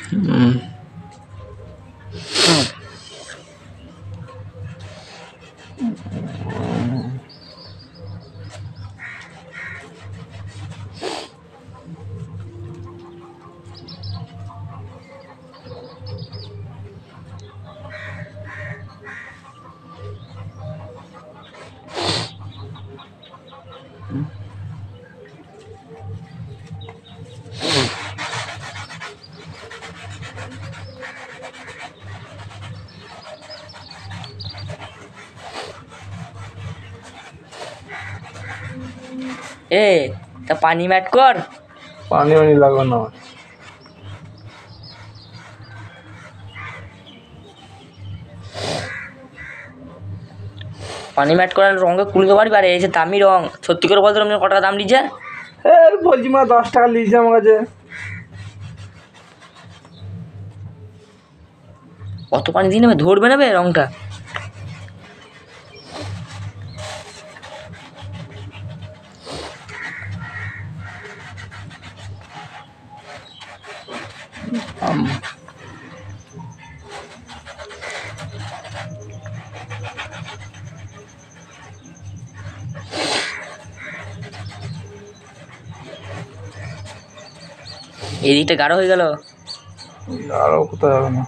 এ তা পানি ম্যাট কর, পানি মানি লাগবে না আমার। পানি ম্যাট করার রঙে কুলতে পারবি। আর এই যে দামি রং, সত্যি করে বলতে রঙের কত টাকা দাম নিচ্ছে? বলছি মা 10 টাকা লিখছে আমার কাছে। অত পানি দিয়ে নেবে, ধরবে নেবে রংটা? এদিকটা গাঢ় হয়ে গেল। আরও কোথায় যাবে না।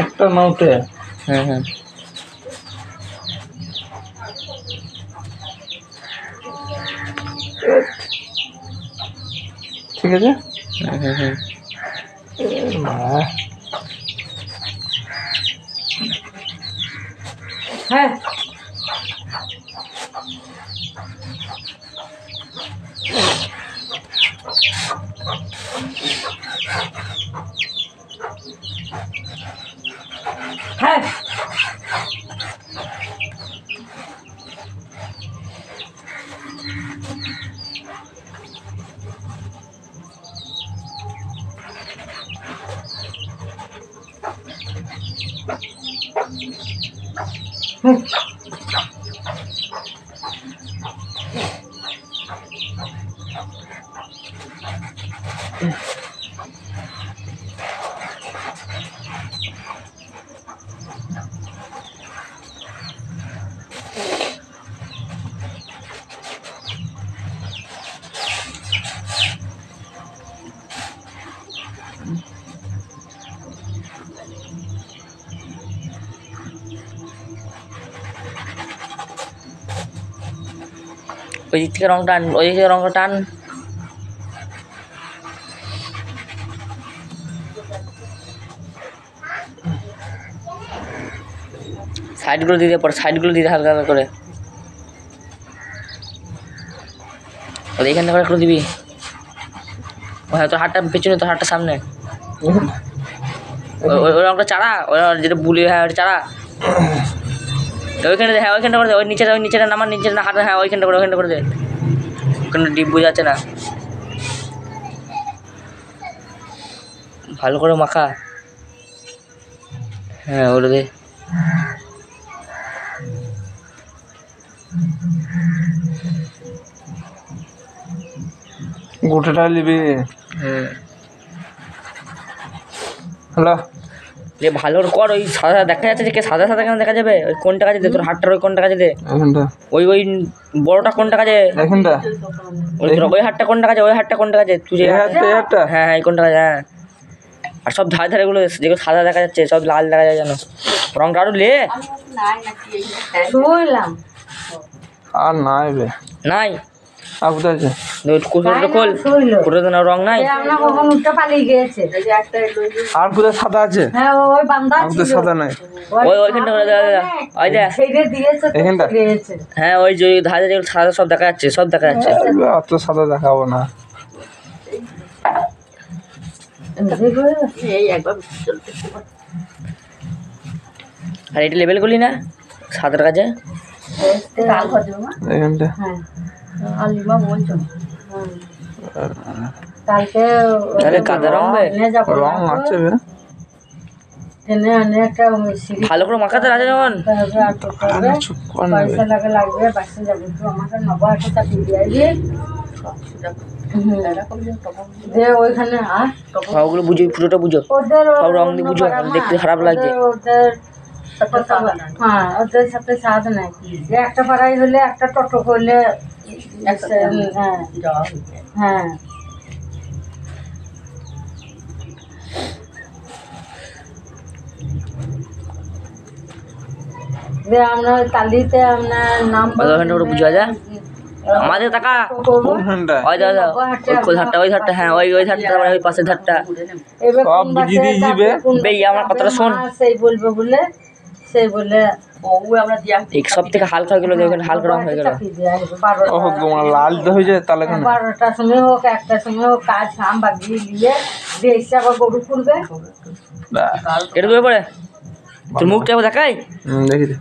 একটা না উঠে। হ্যাঁ হ্যাঁ, ঠিক আছে। হ্যাঁ হ্যাঁ হ্যাঁ, হ্যাঁ হ্যাঁ ওই দিক থেকে রং টান, ওই দিক থেকে রংটা টান। সাইডগুলো দিতে পরে, সাইডগুলো দিতে হালকা হালকা করে। ওই এইখানটা করে একটু দিবি। ও হ্যাঁ, তোর হাতটা পেছনে, তোর হাতটা সামনে। ওই রংটা চারা, ওই যেটা বুলি, হ্যাঁ ওটা চারা। ওইখানে দে, হ্যাঁ ওইখানটা করে দে। ওই নিচেটা, ওই নিচেটা নামার, নিচেটা না হাঁটা, হ্যাঁ ওইখানটা করে, ওইখানটা করে দে। ওখানে ডিপ বোঝাচ্ছে না, ভালো করে মাখা। হ্যাঁ ওটা দে। গোটাটা নিবি। হুম, হ্যালো, যে ভালো কর। ওই সাদা দেখা যাচ্ছে যে, সাদা সাদা কেন দেখা যাবে? ওই কোনটা কাজে দে, তোর হাতটার ওই কোনটা কাজে দে। এখানটা, ওই ওই বড়টা কোনটা কাজে? এখানটা, ওই হাতটা কোনটা কাজে? ওই হাতটা কোনটা কাজে? তুই যে এই হাতটা। হ্যাঁ হ্যাঁ, এই কোনটা কাজে? হ্যাঁ। আর সব ধারে ধারেগুলো যেগুলো সাদা দেখা যাচ্ছে, সব লাল দেখা যায় যেন। রংটা আরো লে। শুনলাম আর নাই রে, নাই আর কোথায় আছে? কুসুরটা খোল, কুসুরটা না রং নাই। আমরা কখন উঠতে পালিয়ে গিয়েছে। আর কোথায় সাদা আছে? হ্যাঁ ওই বান্দা আর কোথায় সাদা নাই? ওইখানটা করে ওই দেখ, সেইটা দিয়েছে তো এখানটা? দিয়েছে। হ্যাঁ ওই যে ধারে যেগুলো সাদা সব দেখা যাচ্ছে, সব দেখা যাচ্ছে। অত সাদা দেখাবো না। এই একবার আর এটা লেবেল করলি না সাদার কাছে? এখানটা হ্যাঁ আলিমা বলছো কালকে তাহলে কাদা রং বে? রং আছে বে। এনে এনে একটা সিঁড়ি ভালো করে মাখাতে আছে যেমন করতে হবে আর করতে হবে চুপ কর না পয়সা লাগবে বাসে যাবো তো আমাকে নব একটা চাকরি দিয়ে যে ওইখানে আর হ্যাঁ, ওগুলো বুঝো পুরোটা বুঝো ওদের সব রং দিয়ে বুঝো দেখতে খারাপ লাগছে ওদের হ্যাঁ ওদের সাথে সাথ নাই যে একটা পাড়াই হলে একটা টোটো করলে হ্যাঁ হ্যাঁ যে আমরা কালিতে আপনার নাম ওখানে ওটা বুঝা যায় আমাদের টাকা করবো কোনখানটা ওই দাদা ওই ধারটা ওই ধারটা হ্যাঁ ওই ধারটা তারপরে ওই পাশের ধারটা এবার সব কোন বুঝিয়ে বাসে দিয়েছি বে। যাবে, কোন বে, বাসে আমার কথাটা যাবে শোন। না, সেই বলবে বলে সেই বলে এক সব থেকে হালকা হয়ে গেলো ওখানে হালকা রং হয়ে গেল চাকরি দেয়া হবে, 12টা। ও তোমার লাল তো হয়ে যায় তাহলে কেন 12টার সময় হোক 1টার সময় হোক কাজ কাম বাগিয়ে নিয়ে দিয়ে এসে আবার গরু খুলবে ব্যাস। এটা করে পড়ে তোর মুখটা একবার দেখাই দেখি দে